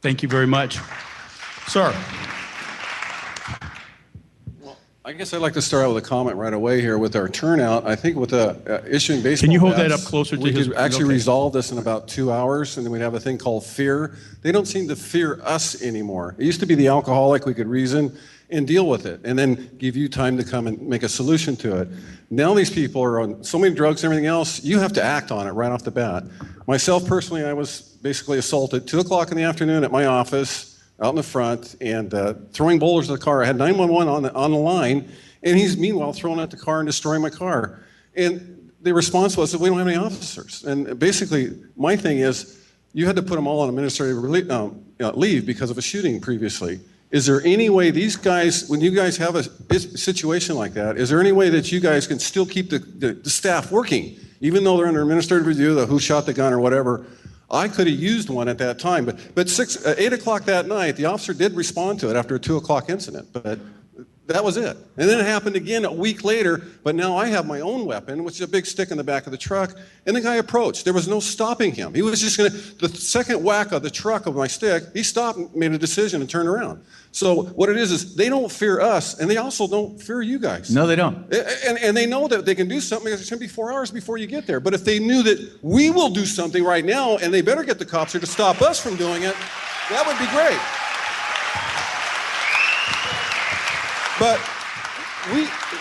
Thank you very much. Sir. I guess I'd like to start out with a comment right away here with our turnout. I think with issuing baseball Can you hold bats, that up closer to we his? could actually okay. resolve this in about 2 hours, and then we'd have a thing called fear. They don't seem to fear us anymore. It used to be the alcoholic. We could reason and deal with it, and then give you time to come and make a solution to it. Now these people are on so many drugs and everything else, you have to act on it right off the bat. Myself personally, I was basically assaulted 2 o'clock in the afternoon at my office, out in the front, and throwing boulders at the car. I had 911 on the line, and he's meanwhile throwing at the car and destroying my car. And the response was that we don't have any officers. And basically, my thing is, you had to put them all on administrative leave because of a shooting previously. Is there any way these guys, when you guys have a situation like that, is there any way that you guys can still keep the staff working, even though they're under administrative review, the who shot the gun or whatever? I could have used one at that time, but 8 o'clock that night, the officer did respond to it after a 2 o'clock incident, but that was it. And then it happened again a week later, but now I have my own weapon, which is a big stick in the back of the truck, and the guy approached. There was no stopping him. He was just gonna, the second whack of the truck of my stick, he stopped and made a decision and turned around. So what it is they don't fear us, and they also don't fear you guys. No, they don't. And they know that they can do something, because it's gonna be 4 hours before you get there. But if they knew that we will do something right now, and they better get the cops here to stop us from doing it, that would be great. But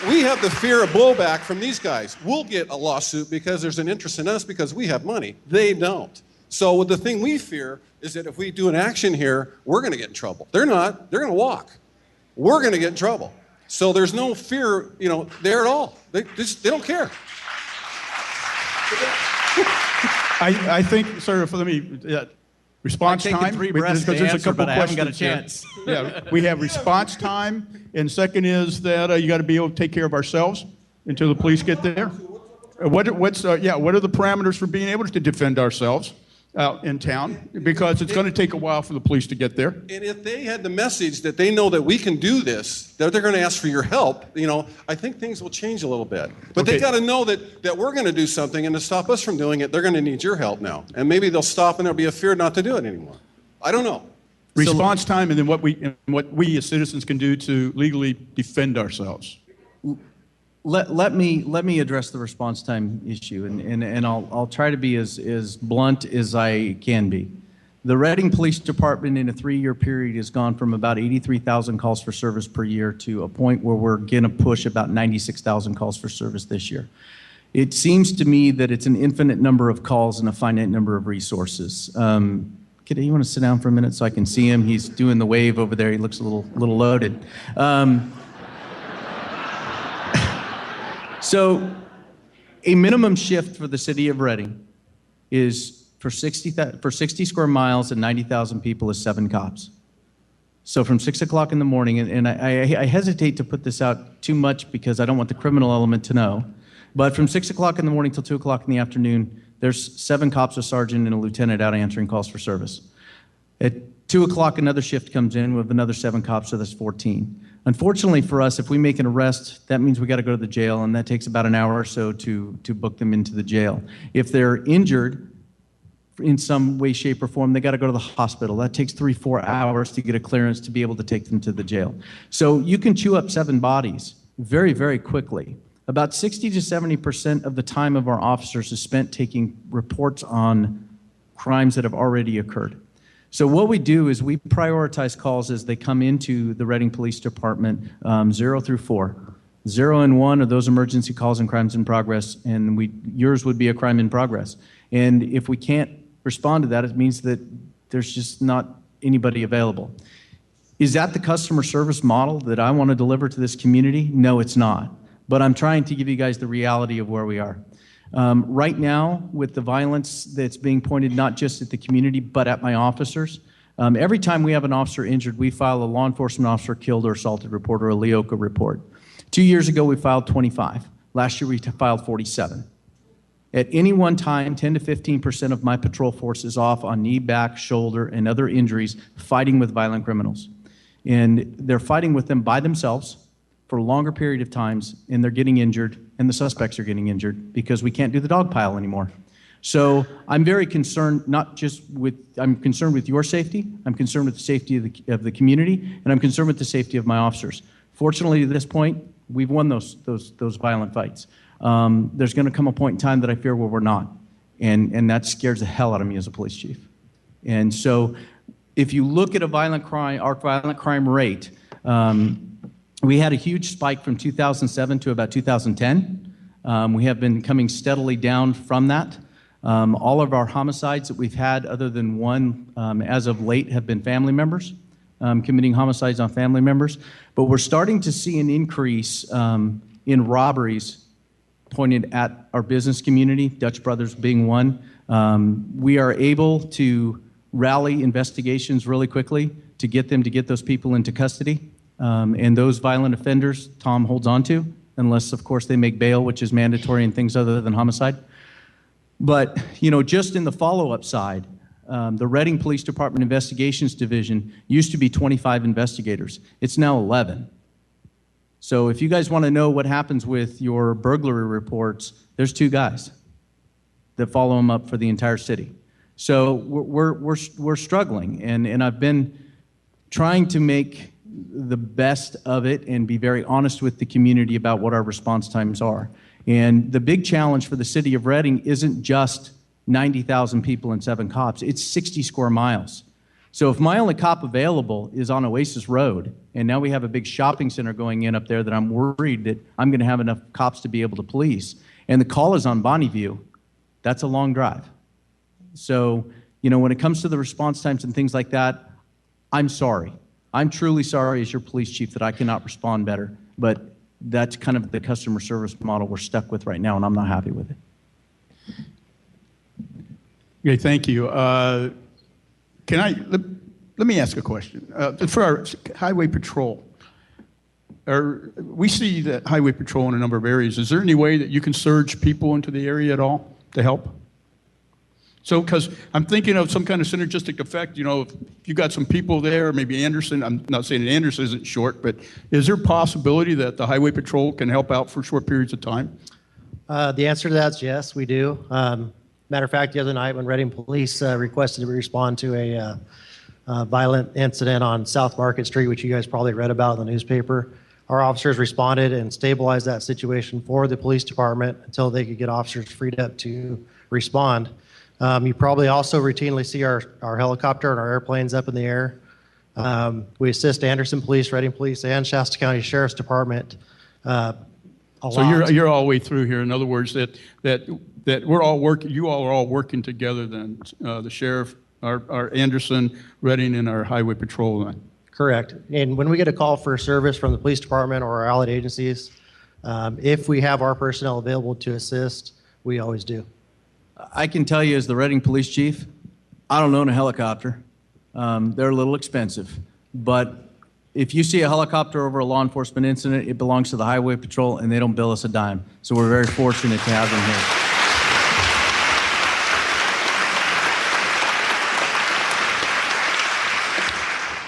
we have the fear of blowback from these guys. We'll get a lawsuit because there's an interest in us because we have money. They don't. So the thing we fear is that if we do an action here, we're going to get in trouble. They're not. They're going to walk. We're going to get in trouble. So there's no fear, there at all. They don't care. I think, sir, let me... response time, because there's a couple but I haven't got a questions here. chance. Yeah, we have response time, and second is that you got to be able to take care of ourselves until the police get there. What are the parameters for being able to defend ourselves out in town? Because it's going to take a while for the police to get there. And if they had the message that they know that we can do this, that they're going to ask for your help, I think things will change a little bit. But Okay. they got to know that we're going to do something, and to stop us from doing it, they're going to need your help now. And maybe they'll stop, and there'll be a fear not to do it anymore. I don't know. Response time, and then what we as citizens can do to legally defend ourselves. Let me address the response time issue, and I'll try to be as blunt as I can be. The Reading Police Department in a 3-year period has gone from about 83,000 calls for service per year to a point where we're going to push about 96,000 calls for service this year. It seems to me that it's an infinite number of calls and a finite number of resources. Kiddo, you want to sit down for a minute so I can see him? He's doing the wave over there. He looks a little loaded. So a minimum shift for the city of Reading is for 60 square miles and 90,000 people is 7 cops. So from 6 o'clock in the morning, and I hesitate to put this out too much because I don't want the criminal element to know, but from 6 o'clock in the morning till 2 o'clock in the afternoon, there's 7 cops, a sergeant, and a lieutenant out answering calls for service. At 2 o'clock, another shift comes in with another 7 cops, so that's 14. Unfortunately for us, if we make an arrest, that means we got to go to the jail, and that takes about an hour or so to book them into the jail. If they're injured in some way, shape, or form, they got to go to the hospital. That takes 3-4 hours to get a clearance to be able to take them to the jail. So you can chew up 7 bodies very, very quickly. About 60 to 70% of the time of our officers is spent taking reports on crimes that have already occurred. So what we do is we prioritize calls as they come into the Reading Police Department, 0 through 4. 0 and 1 are those emergency calls and crimes in progress, and yours would be a crime in progress. And if we can't respond to that, it means that there's just not anybody available. Is that the customer service model that I want to deliver to this community? No, it's not. But I'm trying to give you guys the reality of where we are. Right now, with the violence that's being pointed not just at the community, but at my officers, every time we have an officer injured, we file a law enforcement officer killed or assaulted report, or a LEOCA report. 2 years ago, we filed 25. Last year, we filed 47. At any one time, 10 to 15% of my patrol force is off on knee, back, shoulder, and other injuries fighting with violent criminals. And they're fighting with them by themselves for a longer period of times, and they're getting injured, and the suspects are getting injured because we can't do the dog pile anymore. So I'm very concerned, I'm concerned with your safety, I'm concerned with the safety of the community, and I'm concerned with the safety of my officers. Fortunately, to this point, we've won those violent fights. There's going to come a point in time that I fear where we're not, and that scares the hell out of me as a police chief. And so if you look at our violent crime rate, we had a huge spike from 2007 to about 2010. We have been coming steadily down from that. All of our homicides that we've had, other than one as of late, have been family members, committing homicides on family members. But we're starting to see an increase in robberies pointed at our business community, Dutch Brothers being one. We are able to rally investigations really quickly to get those people into custody. And those violent offenders, Tom holds on to, unless, of course, they make bail, which is mandatory in things other than homicide. But, just in the follow-up side, the Reading Police Department Investigations Division used to be 25 investigators. It's now 11. So if you guys want to know what happens with your burglary reports, there's 2 guys that follow them up for the entire city. So we're struggling, and I've been trying to make the best of it and be very honest with the community about what our response times are. And the big challenge for the city of Reading isn't just 90,000 people and 7 cops, it's 60 square miles. So if my only cop available is on Oasis Road, and now we have a big shopping center going in up there that I'm worried that I'm going to have enough cops to be able to police, and the call is on Bonneview, that's a long drive. So, when it comes to the response times and things like that, I'm sorry. I'm truly sorry as your police chief that I cannot respond better, but that's kind of the customer service model we're stuck with right now, and I'm not happy with it. Okay, thank you. Let me ask a question. For our highway patrol, we see that highway patrol in a number of areas. Is there any way that you can surge people into the area at all to help? So, because I'm thinking of some kind of synergistic effect, if you got some people there, maybe Anderson, I'm not saying that Anderson isn't short, but is there a possibility that the highway patrol can help out for short periods of time? The answer to that is yes, we do. Matter of fact, the other night when Reading Police requested to respond to a violent incident on South Market Street, which you guys probably read about in the newspaper, our officers responded and stabilized that situation for the police department until they could get officers freed up to respond. You probably also routinely see our helicopter and our airplanes up in the air. We assist Anderson Police, Reading Police, and Shasta County Sheriff's Department a lot. So you're all the way through here. In other words, that we're all working. You all are all working together. Then the sheriff, our Anderson, Reading, and our highway patrol. Then. Correct. And when we get a call for service from the police department or our allied agencies, if we have our personnel available to assist, we always do. I can tell you as the Reading Police Chief, I don't own a helicopter. They're a little expensive. But if you see a helicopter over a law enforcement incident, it belongs to the Highway Patrol, and they don't bill us a dime. So we're very fortunate to have them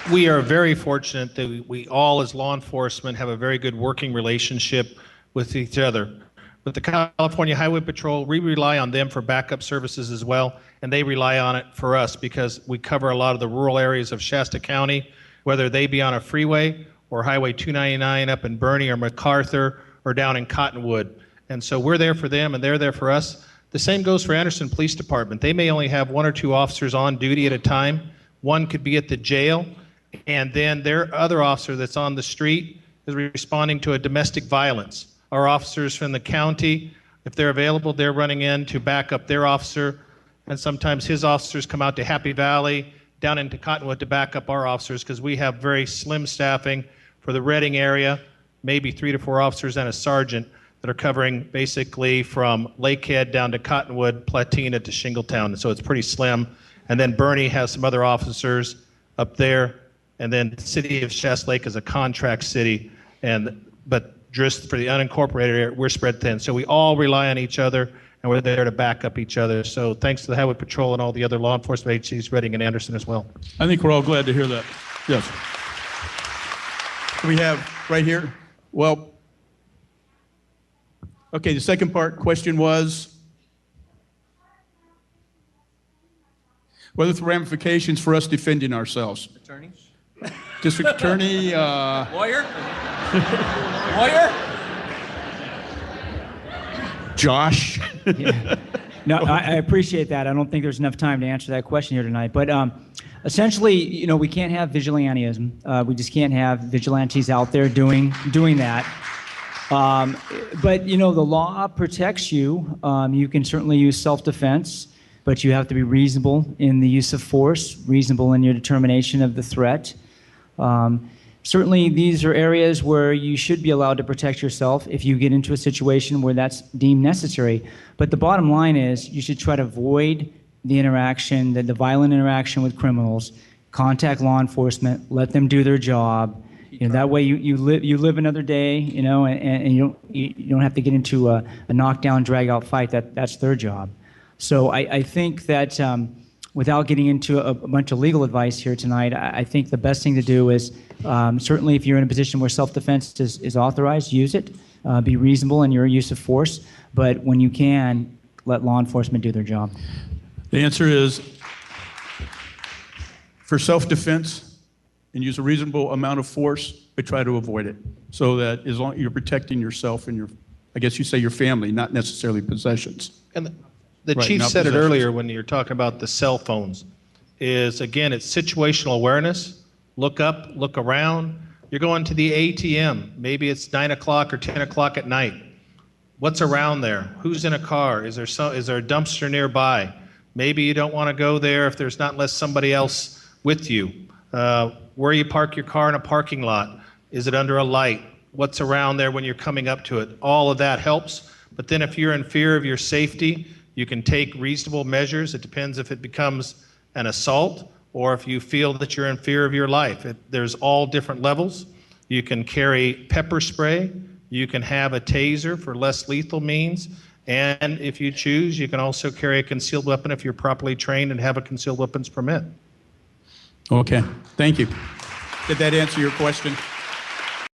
here. We are very fortunate that we all, as law enforcement, have a very good working relationship with each other. With the California Highway Patrol, we rely on them for backup services as well, and they rely on it for us because we cover a lot of the rural areas of Shasta County, whether they be on a freeway or Highway 299 up in Bernie or MacArthur or down in Cottonwood. And so we're there for them and they're there for us. The same goes for Anderson Police Department. They may only have 1 or 2 officers on duty at a time. One could be at the jail, and then their other officer that's on the street is responding to a domestic violence. Our officers from the county, if they're available, they're running in to back up their officer, and sometimes his officers come out to Happy Valley, down into Cottonwood to back up our officers because we have very slim staffing for the Reading area, maybe 3 to 4 officers and a sergeant that are covering basically from Lakehead down to Cottonwood, Platina to Shingletown, so it's pretty slim. And then Bernie has some other officers up there, and then the city of Shasta Lake is a contract city, but just for the unincorporated area, we're spread thin. So we all rely on each other, and we're there to back up each other. So thanks to the Highway Patrol and all the other law enforcement agencies, Reading and Anderson as well. I think we're all glad to hear that. Yes. We have right here. Well, okay, the second question was? What are the ramifications for us defending ourselves? Attorney? District Attorney, Lawyer? Lawyer? Josh? No, I appreciate that. I don't think there's enough time to answer that question here tonight. But essentially, you know, we can't have vigilantism. We just can't have vigilantes out there doing that. But, you know, the law protects you. You can certainly use self-defense, but you have to be reasonable in the use of force, reasonable in your determination of the threat. Certainly, these are areas where you should be allowed to protect yourself if you get into a situation where that's deemed necessary. But the bottom line is you should try to avoid the interaction, the violent interaction with criminals, contact law enforcement, let them do their job. You know, that way you live another day, you know, and you don't have to get into a knockdown, drag-out fight. That's their job. So I think that without getting into a bunch of legal advice here tonight, I think the best thing to do is certainly if you're in a position where self-defense is authorized, use it. Be reasonable in your use of force, but when you can, let law enforcement do their job. The answer is for self-defense and use a reasonable amount of force, but try to avoid it so that as long as you're protecting yourself and your, I guess you say your family, not necessarily possessions. And the Right, chief not said it possessions. earlier when you're talking about the cell phones, is again, it's situational awareness. Look up, look around. You're going to the ATM. Maybe it's 9 o'clock or 10 o'clock at night. What's around there? Who's in a car? Is there a dumpster nearby? Maybe you don't want to go there if there's not unless somebody else with you. Where you park your car in a parking lot. Is it under a light? What's around there when you're coming up to it? All of that helps. But then if you're in fear of your safety, you can take reasonable measures. It depends if it becomes an assault or if you feel that you're in fear of your life. There's all different levels. You can carry pepper spray. You can have a taser for less lethal means. And if you choose, you can also carry a concealed weapon if you're properly trained and have a concealed weapons permit. Okay, thank you. Did that answer your question?